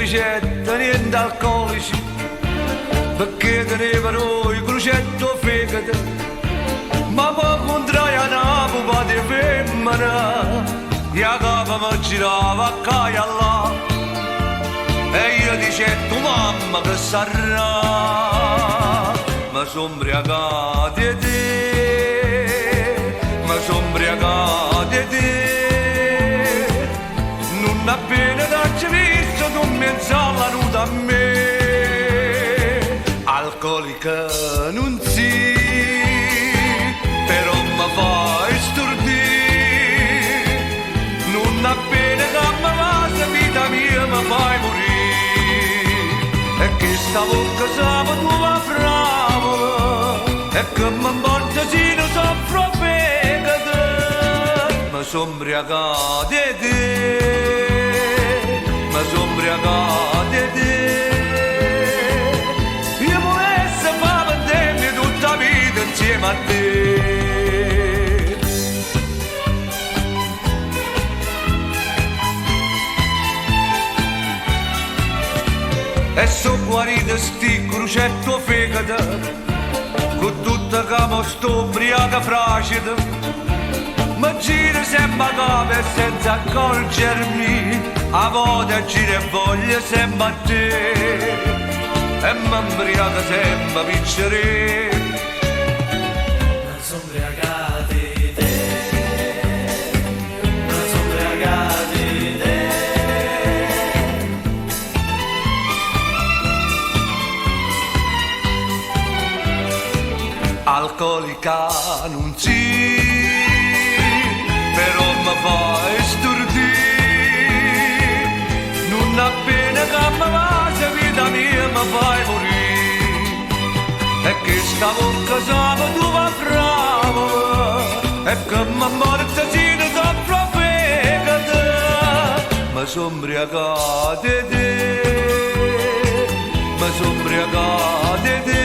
ricetta, niente alcolici, perché tenevano il crocetto fegato, ma poi contrario a Napoli di femmina, e a capo mi girava a caia là, e io dicevo mamma che sarà, ma sono ubriacato di te, ma sono ubriacato di te, non appena t'ho visto tu mi alla nuda a me, alcolica non si, però mi fai stordire, non appena che mi va vita mia mi fai morire, e che sta bocca sapeva tu va bravo, e che mi porta se non soffro fegato, ma sono ubriacato di te, ma sono ubriacato di te. Insieme a te. E so guarito sti crocetto fegato, con tutta camo sto ubriaca fragile, ma gira sempre a capo e senza accorgermi, a volte gira e voglio sempre a te, e mi ubriaca sempre piccere. Alcolica non si, però mi fai stordire, non appena che mi va se vita mia mi fai morire, e che sta bocca sapeva tu va bravo, e che mi morta se ne soffro fegato, ma sono ubriacato di te, ma sono ubriacato di te.